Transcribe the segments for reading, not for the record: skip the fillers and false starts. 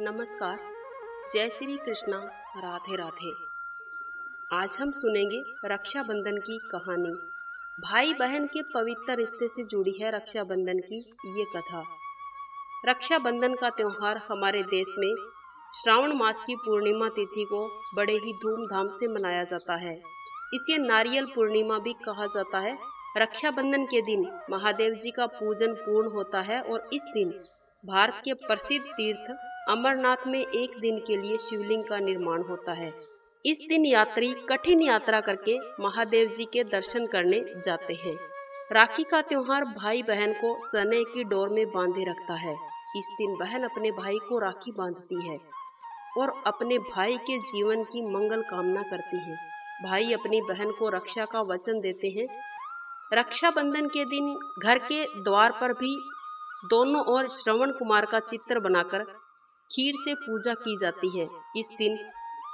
नमस्कार, जय श्री कृष्णा, राधे राधे। आज हम सुनेंगे रक्षाबंधन की कहानी। भाई बहन के पवित्र रिश्ते से जुड़ी है रक्षाबंधन की ये कथा। रक्षाबंधन का त्यौहार हमारे देश में श्रावण मास की पूर्णिमा तिथि को बड़े ही धूमधाम से मनाया जाता है। इसे नारियल पूर्णिमा भी कहा जाता है। रक्षाबंधन के दिन महादेव जी का पूजन पूर्ण होता है और इस दिन भारत के प्रसिद्ध तीर्थ अमरनाथ में एक दिन के लिए शिवलिंग का निर्माण होता है। इस दिन यात्री कठिन यात्रा करके महादेव जी के दर्शन करने जाते हैं। राखी का त्योहार भाई बहन को स्नेह की डोर में बांधे रखता है। इस दिन बहन अपने भाई को राखी बांधती है और अपने भाई के जीवन की मंगल कामना करती है। भाई अपनी बहन को रक्षा का वचन देते हैं। रक्षाबंधन के दिन घर के द्वार पर भी दोनों ओर श्रवण कुमार का चित्र बनाकर खीर से पूजा की जाती है। इस दिन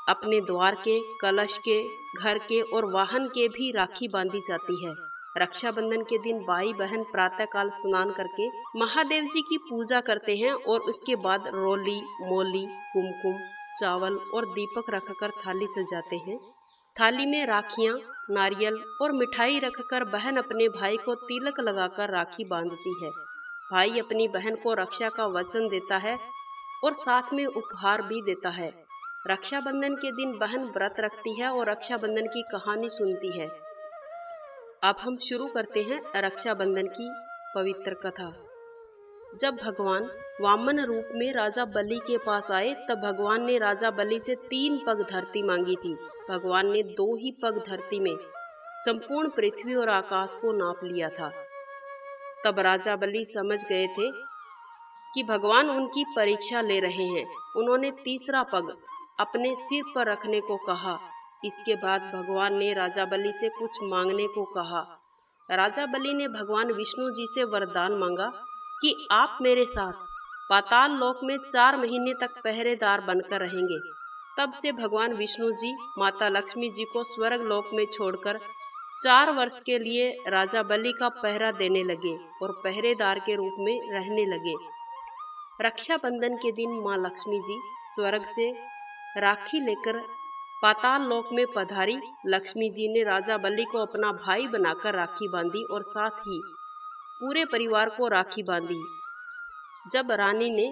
अपने द्वार के, कलश के, घर के और वाहन के भी राखी बांधी जाती है। रक्षाबंधन के दिन भाई बहन प्रातःकाल स्नान करके महादेव जी की पूजा करते हैं और उसके बाद रोली, मोली, कुमकुम, चावल और दीपक रखकर थाली सजाते हैं। थाली में राखियां, नारियल और मिठाई रखकर बहन अपने भाई को तिलक लगाकर राखी बांधती है। भाई अपनी बहन को रक्षा का वचन देता है और साथ में उपहार भी देता है। रक्षाबंधन के दिन बहन व्रत रखती है और रक्षाबंधन की कहानी सुनती है। अब हम शुरू करते हैं रक्षाबंधन की पवित्र कथा। जब भगवान वामन रूप में राजा बलि के पास आए तब भगवान ने राजा बलि से 3 पग धरती मांगी थी। भगवान ने 2 ही पग धरती में संपूर्ण पृथ्वी और आकाश को नाप लिया था। तब राजा बलि समझ गए थे कि भगवान उनकी परीक्षा ले रहे हैं। उन्होंने तीसरा पग अपने सिर पर रखने को कहा। इसके बाद भगवान ने राजा बलि से कुछ मांगने को कहा। राजा बलि ने भगवान विष्णु जी से वरदान मांगा कि आप मेरे साथ पाताल लोक में 4 महीने तक पहरेदार बनकर रहेंगे। तब से भगवान विष्णु जी माता लक्ष्मी जी को स्वर्ग लोक में छोड़कर 4 वर्ष के लिए राजा बलि का पहरा देने लगे और पहरेदार के रूप में रहने लगे। रक्षाबंधन के दिन माँ लक्ष्मी जी स्वर्ग से राखी लेकर पाताल लोक में पधारी। लक्ष्मी जी ने राजा बलि को अपना भाई बनाकर राखी बांधी और साथ ही पूरे परिवार को राखी बांधी। जब रानी ने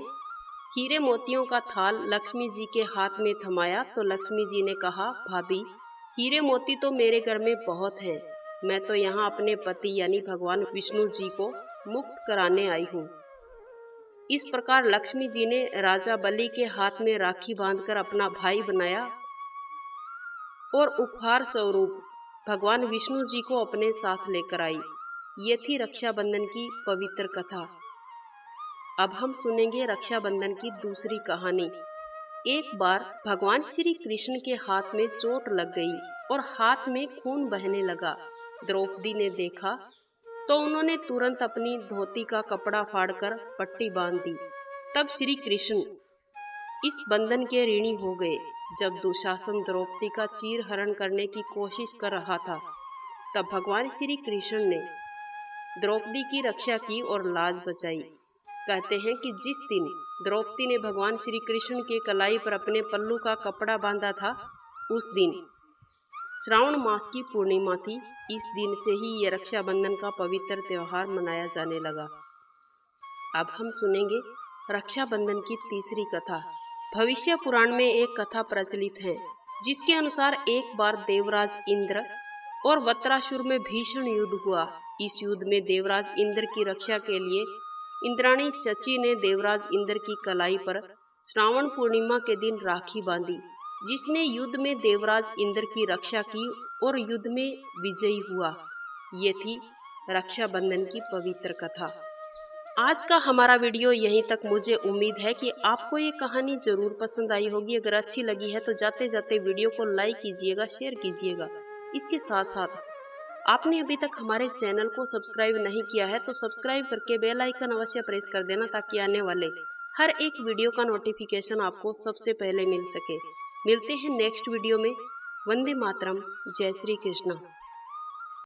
हीरे मोतियों का थाल लक्ष्मी जी के हाथ में थमाया तो लक्ष्मी जी ने कहा, भाभी, हीरे मोती तो मेरे घर में बहुत हैं। मैं तो यहाँ अपने पति यानी भगवान विष्णु जी को मुक्त कराने आई हूँ। इस प्रकार लक्ष्मी जी ने राजा बलि के हाथ में राखी बांधकर अपना भाई बनाया और उपहार स्वरूप भगवान विष्णु जी को अपने साथ लेकर आई। ये थी रक्षाबंधन की पवित्र कथा। अब हम सुनेंगे रक्षाबंधन की दूसरी कहानी। एक बार भगवान श्री कृष्ण के हाथ में चोट लग गई और हाथ में खून बहने लगा। द्रौपदी ने देखा तो उन्होंने तुरंत अपनी धोती का कपड़ा फाड़कर पट्टी बांध दी। तब श्री कृष्ण इस बंधन के ऋणी हो गए। जब दुशासन द्रौपदी का चीरहरण करने की कोशिश कर रहा था तब भगवान श्री कृष्ण ने द्रौपदी की रक्षा की और लाज बचाई। कहते हैं कि जिस दिन द्रौपदी ने भगवान श्री कृष्ण के कलाई पर अपने पल्लू का कपड़ा बांधा था उस दिन श्रावण मास की पूर्णिमा थी। इस दिन से ही ये रक्षाबंधन का पवित्र त्योहार मनाया जाने लगा। अब हम सुनेंगे रक्षाबंधन की तीसरी कथा। भविष्य पुराण में एक कथा प्रचलित है जिसके अनुसार एक बार देवराज इंद्र और वत्रासुर में भीषण युद्ध हुआ। इस युद्ध में देवराज इंद्र की रक्षा के लिए इंद्राणी शची ने देवराज इंद्र की कलाई पर श्रावण पूर्णिमा के दिन राखी बांधी, जिसने युद्ध में देवराज इंद्र की रक्षा की और युद्ध में विजयी हुआ। ये थी रक्षाबंधन की पवित्र कथा। आज का हमारा वीडियो यहीं तक। मुझे उम्मीद है कि आपको ये कहानी जरूर पसंद आई होगी। अगर अच्छी लगी है तो जाते जाते वीडियो को लाइक कीजिएगा, शेयर कीजिएगा। इसके साथ साथ आपने अभी तक हमारे चैनल को सब्सक्राइब नहीं किया है तो सब्सक्राइब करके बेल आइकन अवश्य प्रेस कर देना ताकि आने वाले हर एक वीडियो का नोटिफिकेशन आपको सबसे पहले मिल सके। मिलते हैं नेक्स्ट वीडियो में। वंदे मातरम। जय श्री कृष्णा।